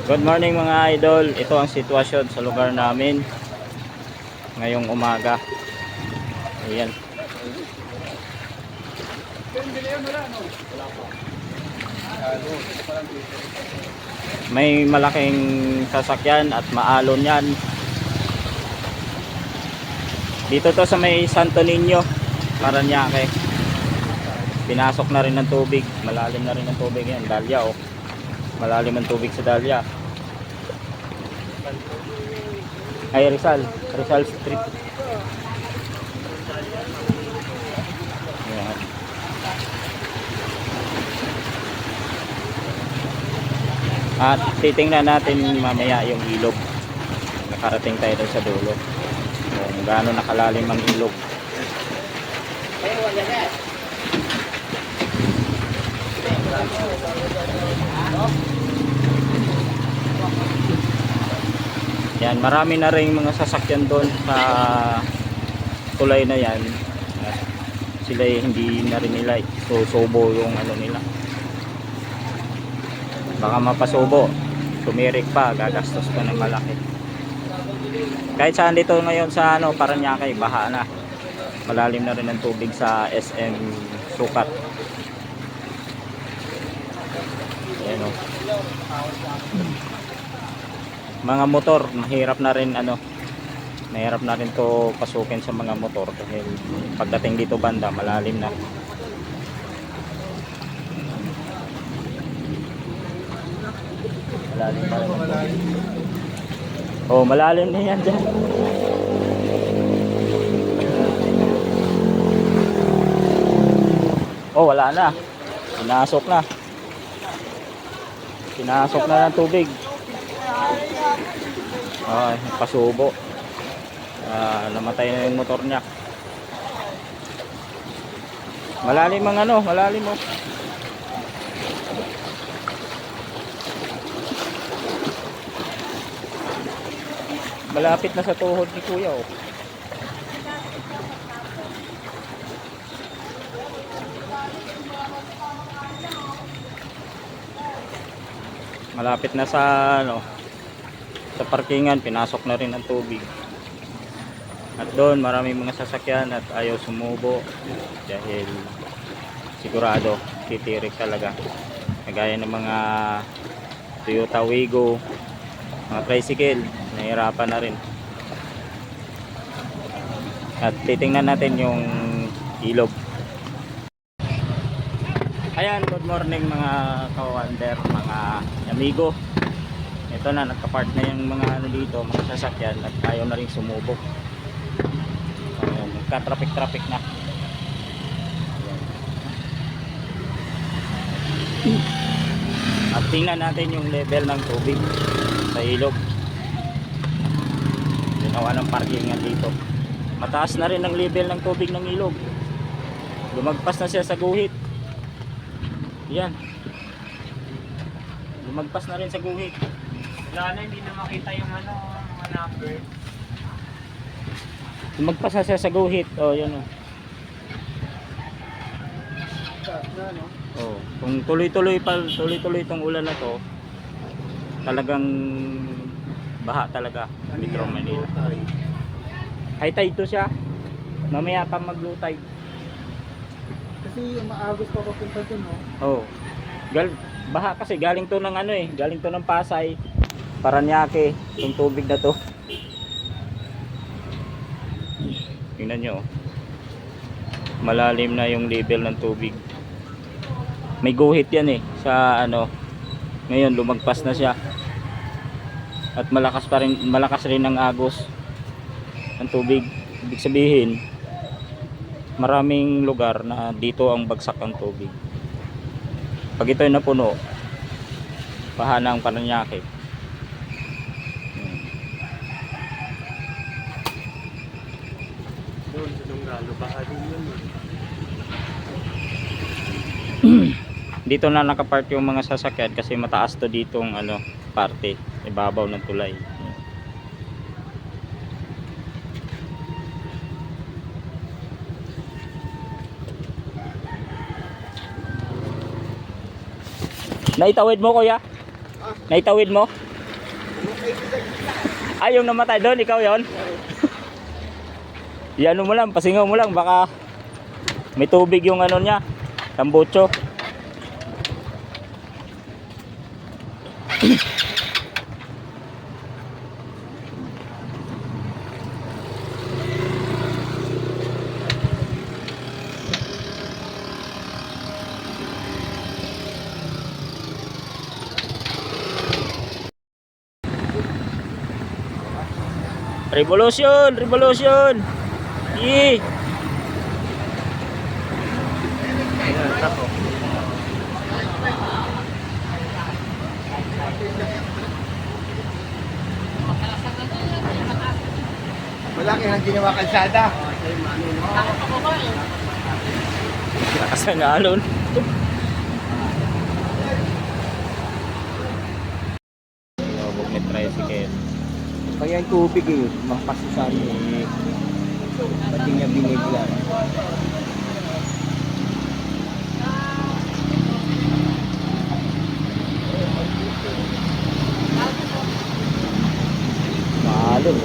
Good morning mga idol. Ito ang sitwasyon sa lugar namin ngayong umaga. Ayan. May malaking sasakyan at maalon yan. Dito to sa may Santo Niño, Parañaque. Pinasok na rin ng tubig. Malalim na rin ng tubig yan. Dalya oh. Malalim ang tubig sa Dalya. Ay Rizal Street. Ayan. At titingnan natin mamaya yung ilog. Nakarating tayo doon sa dulo. Kung gaano nakalalim ang ilog. Yan, marami na rin mga sasakyan doon sa tulay na yan. Sila hindi na rin nila susubo yung ano nila. Baka mapasubo, tumirik pa, gagastos pa ng malaki. Kahit saan dito ngayon sa ano, Parañaque, baha na. Malalim na rin ang tubig sa SM Sukat. Ayan o. Mga motor, mahirap na rin ano. Mahirap na rin to pasukin sa mga motor dahil pagdating dito banda, malalim na. Malalim pa rin. Oh, malalim na yan dyan. Oh, wala na. Pinasok na. Pinasok na ng tubig. Ay, pasubo. Namatay na yung motor niya. Malalim ang ano, malalim mo. Malapit na sa tuhod ni Kuya oh. Malapit na sa ano, sa parkingan, pinasok na rin ang tubig. At doon maraming mga sasakyan at ayaw sumubo dahil sigurado titirik talaga. Kagaya ng mga Toyota Wigo, mga tricycle, nahirapan na rin. At titingnan natin yung ilog. Ayan, good morning mga ka-wander, mga amigo. Ito na, nagka-park na yung mga ano dito, mga sasakyan at ayaw na rin sumubok. Nagka-traffic na. Ayan. At tingnan natin yung level ng tubig sa ilog. Ginawa ng parkingan dito. Mataas na rin ang level ng tubig ng ilog. Lumagpas na siya sa guhit. Yan. Lumagpas na rin sa guhit. Wala na, hindi na makita yung ano, mga number. Lumagpas na siya sa guhit. Oh, yan oh. Oh, kung tuloy-tuloy itong ulan na to, talagang baha talaga Metro Manila. High tide to siya. Mamaya pa mag-low tide. Kasi umaagos pa papunta dun, no? Oh. Baha kasi galing to ng ano eh, galing to ng Pasay, Parañaque, yung tubig na to. Tingnan nyo. Malalim na yung level ng tubig. May guhit yan eh sa ano. Ngayon lumagpas na siya. At malakas rin ang agos ng tubig. Ibig sabihin, maraming lugar na dito ang bagsak ng tubig. Pag ito ay napuno, baha ng Parañaque. Doon, sa Lunggalo, baka din yun. Dito na nakapark yung mga sasakyan kasi mataas to ditong ano, parte, ibabaw ng tulay. Naitawid mo kuya? Naitawid mo? Ay, yung namatay doon, ikaw yon. Iano mo lang, pasingaw mo lang, baka may tubig yung ano niya, tambucho. Revolution! Revolution! Yee! Ayan, tako. Malaki ang ginawa kalsada. Lakas ng alon. Huwag may tricycle. Kaya yung tubig eh, mapasusan eh. Pati niya binigyan. Alon.